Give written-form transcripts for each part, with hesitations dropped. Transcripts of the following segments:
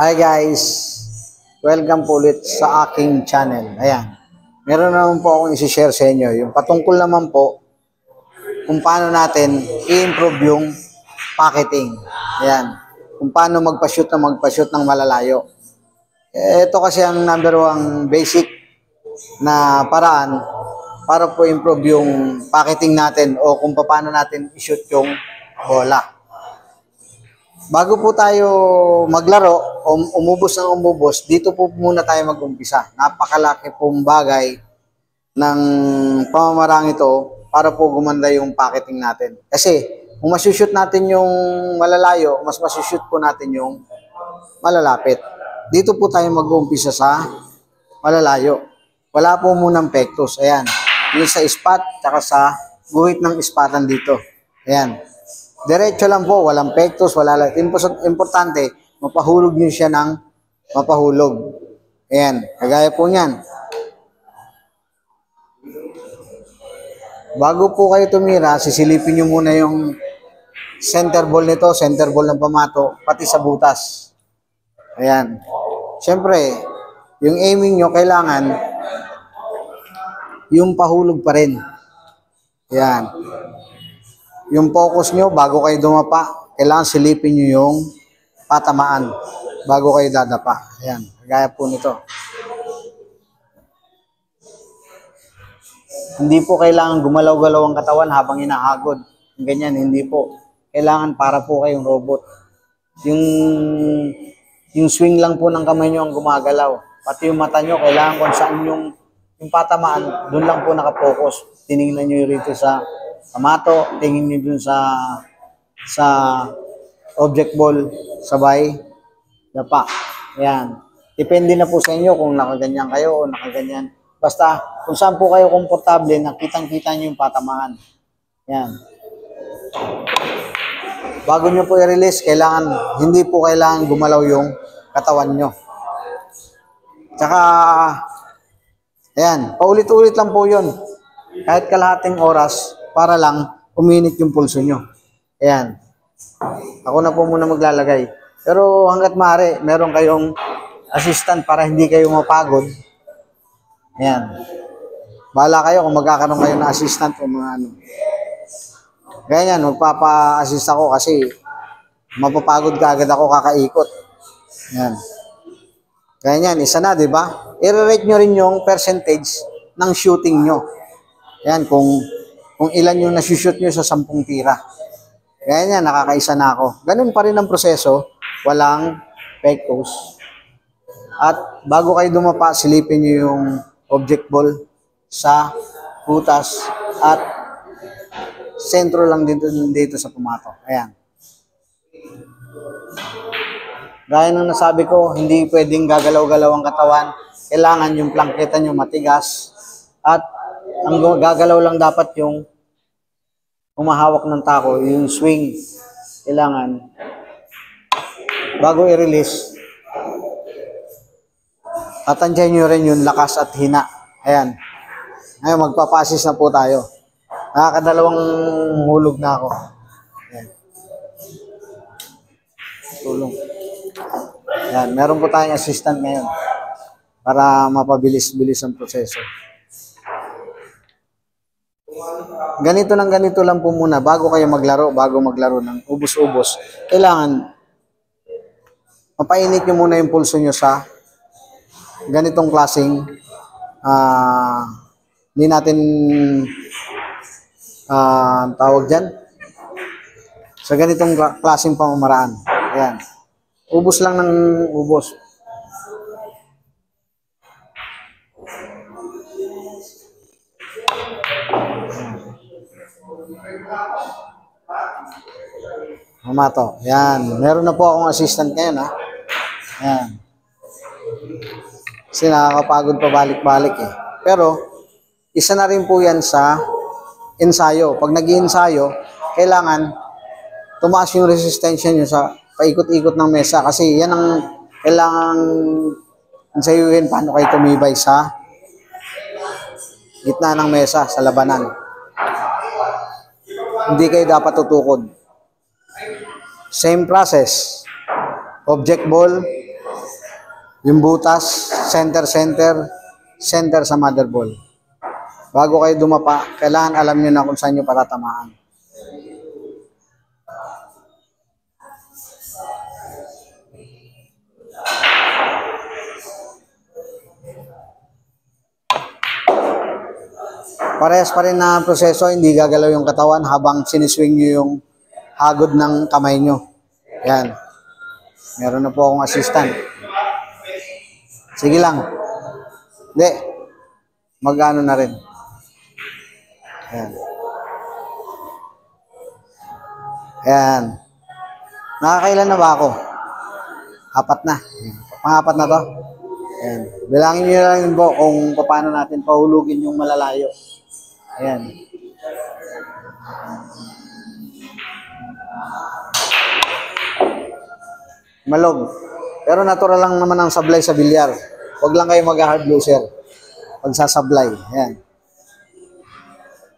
Hi guys! Welcome po ulit sa aking channel. Ayan. Meron naman po akong isi-share sa inyo. Yung patungkol naman po kung paano natin i-improve yung packeting. Ayan. Kung paano magpa-shoot ng malalayo. Ito kasi ang number one basic na paraan para po improve yung packeting natin o kung paano natin i-shoot yung bola. Bago po tayo maglaro o umubos, dito po muna tayo mag-umpisa. Napakalaki pong bagay ng pamamaraan ito para po gumanda yung packeting natin. Kasi kung masushoot natin yung malalayo, mas masushoot po natin yung malalapit. Dito po tayo mag-umpisa sa malalayo. Wala po munang pektos. Ayan. Yung sa spot, tsaka sa guhit ng spatan dito. Ayan. Diretso lang po, walang pektos, wala lang. Importante, mapahulog nyo siya ng mapahulog. Ayan, kagaya po niyan. Bago po kayo tumira, sisilipin nyo muna yung center ball nito, center ball ng pamato, pati sa butas. Ayan. Siyempre, yung aiming nyo, kailangan yung pahulog pa rin. Ayan. Yung focus nyo, bago kayo dumapa, kailangan silipin nyo yung patamaan bago kayo dadapa. Ayan, gaya po nito. Hindi po kailangan gumalaw-galaw ang katawan habang hinahagod. Ganyan, hindi po. Kailangan para po kayong robot. Yung swing lang po ng kamay nyo ang gumagalaw. Pati yung mata nyo, kailangan kung saan yung patamaan, doon lang po nakapokus. Tinignan nyo rito sa pamato, tingin nyo dun sa object ball, sabay, dapa. Ayan. Depende na po sa inyo kung nakaganyan kayo o nakaganyan. Basta, kung saan po kayo komportable, nakitang-kita nyo yung patamaan. Ayan. Bago nyo po i-release, hindi po kailangan gumalaw yung katawan nyo. Tsaka, ayan, paulit-ulit lang po yun. Kahit kalahating oras, para lang uminit yung pulso nyo. Ayan. Ako na po muna maglalagay. Pero hanggat maaari, meron kayong assistant para hindi kayo mapagod. Ayan. Bahala kayo kung magkakaroon kayo na assistant o mga ano. Ganyan, magpapa-assist ako kasi mapapagod ka agad ako kakaikot. Ayan. Ganyan, isa na, di ba? I-rate nyo rin yung percentage ng shooting nyo. Ayan, kung ilan yung nasushoot nyo sa 10 tira. Kaya yan, nakakaisa na ako. Ganun pa rin ang proseso, walang pektos. At bago kayo dumapa, silipin nyo yung object ball sa butas at sentro lang dito sa pumato. Ayan. Gaya ng nasabi ko, hindi pwedeng gagalaw-galaw ang katawan. Kailangan yung plangketa nyo matigas. At ang gagalaw lang dapat yung humahawak ng tako, yung swing. Kailangan, bago i-release, tatandyan nyo rin yung lakas at hina. Ayan. Ngayon, magpapa-assist na po tayo. Nakakadalawang hulog na ako. Ayan. Tulong. Ayan. Meron po tayong assistant ngayon para mapabilis-bilis ang proseso. Ganito lang po muna bago kayo maglaro ng ubos-ubos. Kailangan mapainit nyo muna yung pulso nyo sa ganitong klaseng hindi natin tawag dyan sa ganitong klaseng pamamaraan. Ayan. Ubos lang ng ubos. Mamato. Yan. Meron na po akong assistant ngayon, ha. Yan. Kasi nakakapagod pa balik-balik, eh. Pero, isa na rin po yan sa ensayo. Pag nag-iensayo, kailangan tumaas yung resistensya nyo sa paikot-ikot ng mesa. Kasi yan ang kailangan ensayuhin paano kayo tumibay sa gitna ng mesa, sa labanan. Hindi kayo dapat tutukod. Same process. object ball, yung butas, center sa mother ball. Bago kayo dumapa, kailangan alam nyo na kung saan nyo para tamaan. Parehas pa rin na proseso, hindi gagalaw yung katawan habang siniswing nyo yung hagod ng kamay nyo. Yan. Meron na po akong assistant. Sige lang. Hindi. Mag-ano na rin. Ayan. Ayan. Nakakailan na ba ako? 4 na. Pang-4 na to. Ayan. Bilangin nyo lang din po kung paano natin pahulugin yung malalayo. Ayan. Malog. Pero natural lang naman ang sablay sa bilyar. Huwag lang kayo mag-hard loser pag sasablay. Ayan.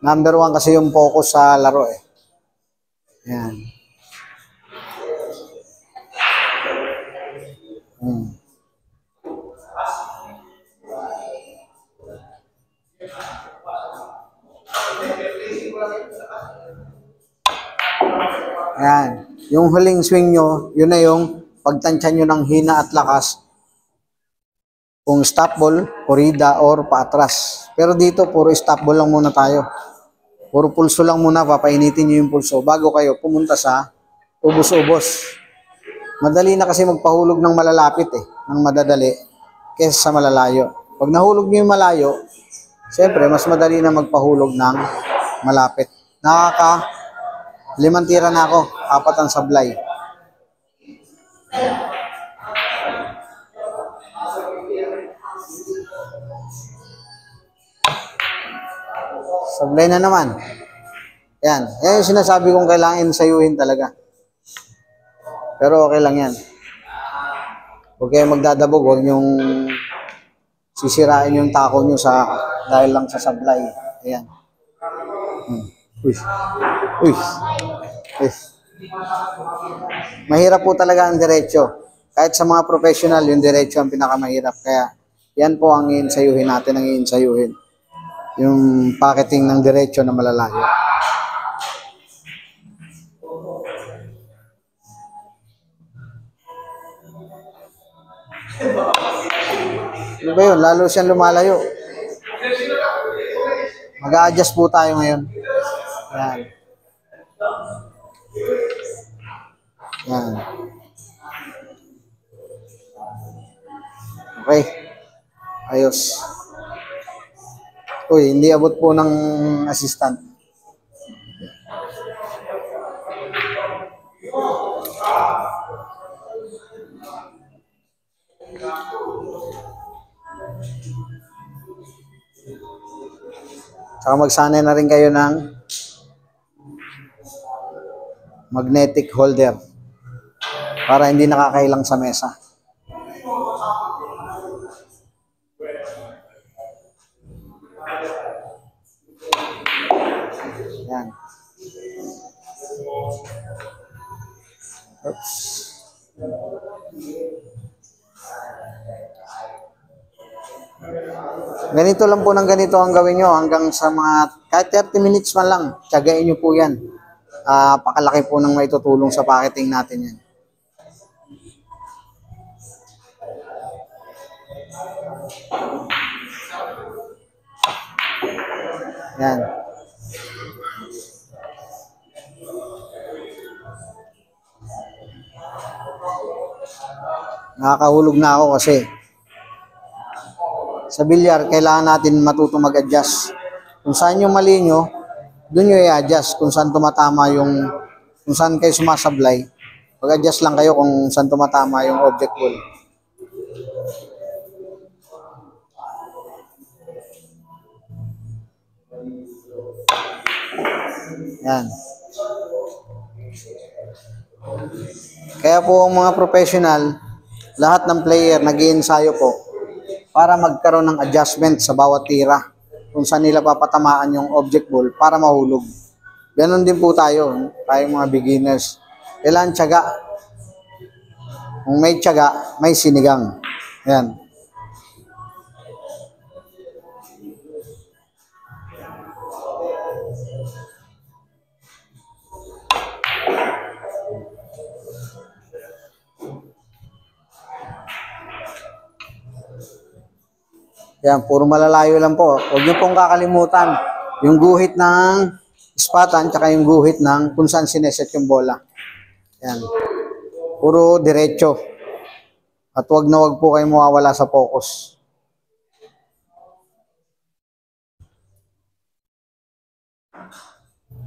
Number 1 kasi yung focus sa laro eh. Ayan. Ayan. Yung huling swing nyo, yun na yung pagtansya nyo ng hina at lakas. Kung stop ball, korida, or paatras. Pero dito, puro stop ball lang muna tayo. Puro pulso lang muna, papainitin nyo yung pulso bago kayo pumunta sa ubos-ubos. Madali na kasi magpahulog ng malalapit eh, ng madadali, kesa sa malalayo. Pag nahulog nyo yung malayo, siyempre, mas madali na magpahulog ng malapit. 5 tira na ako, 4 ang sablay. Sablay na naman. Yan. Yan yung sinasabi kong kailangan sayuhin talaga. Pero okay lang yan. Huwag kayong magdadabog. Huwag nyong sisirain yung tako nyo dahil lang sa sablay. Ayan. Uy. Uy. Uy. Mahirap po talaga ang diretso. Kahit sa mga professional, yung diretso ang pinakamahirap. Kaya yan po ang iinsayuhin natin, ang iinsayuhin. Yung pocketing ng diretso na malalayo. Ano ba yun? Lalo siyang lumalayo. Mag-a-adjust po tayo ngayon. Yan. Yan. Okay. Ayos. Uy, hindi abot po ng assistant. Saka magsanay na rin kayo ng magnetic holder para hindi nakakailang sa mesa. Yan. Oops. Ganito lang po ng ganito ang gawin nyo hanggang sa mga kahit 30 minutes man lang. Tiyagain nyo po yan. Pakalaki po ng maitutulong sa pocketing natin yan. Yan. Nakakahulog na ako kasi sa bilyar, kailangan natin matutong mag-adjust. Kung saan yung mali nyo, doon nyo i-adjust. Kung saan tumatama kung saan kayo sumasablay, mag-adjust lang kayo kung saan tumatama yung object ball. Yan. Kaya po ang mga professional, lahat ng player nag-iensayo po para magkaroon ng adjustment sa bawat tira kung saan nila papatamaan yung object ball para mahulog. Ganon din po tayo, tayong mga beginners. Kailangan tiyaga. Kung may tiyaga, may sinigang. Ayan. Yan, puro malalayo lang po. Huwag niyo pong kakalimutan yung guhit ng ispatan tsaka yung guhit ng kung saan sineset yung bola. Yan. Puro diretso. At huwag na huwag po kayo mawawala sa focus.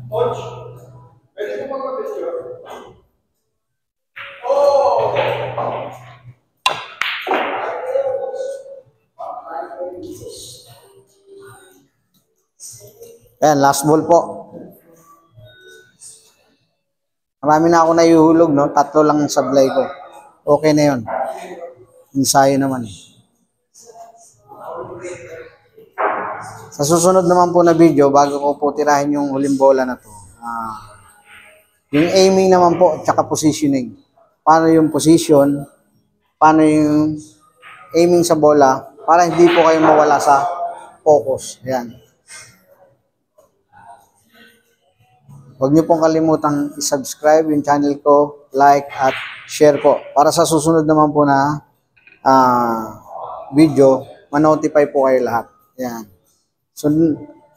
Coach, pwede mo mag-picture? Oh! Ayan, last ball po. Marami na ako naihuhulog, no? 3 lang ang sablay ko. Okay na yun. Ensayo naman. Sa susunod naman po na video, bago ko po tirahin yung huling bola na to, yung aiming naman po, tsaka positioning. Paano yung position, paano yung aiming sa bola, para hindi po kayo mawala sa focus. Ayan. Huwag niyo pong kalimutang i-subscribe yung channel ko, like at share po. Para sa susunod naman po na video, ma-notify po kayo lahat. Yan.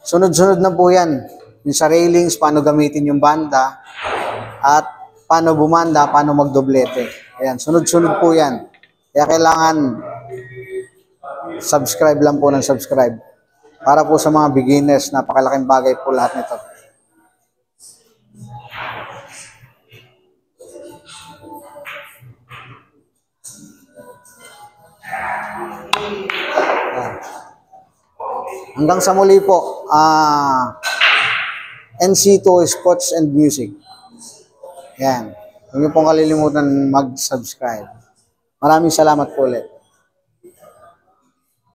Sunod-sunod na po yan. Yung sa railings, paano gamitin yung banda, at paano bumanda, paano magdoblete. Ayan, sunod-sunod po yan. Kaya kailangan subscribe lang po ng subscribe. Para po sa mga beginners, napakalaking bagay po lahat nito. Hanggang sa muli po, NC2 Sports and Music. Yan. Huwag niyo pong kalilimutan mag-subscribe. Maraming salamat po ulit.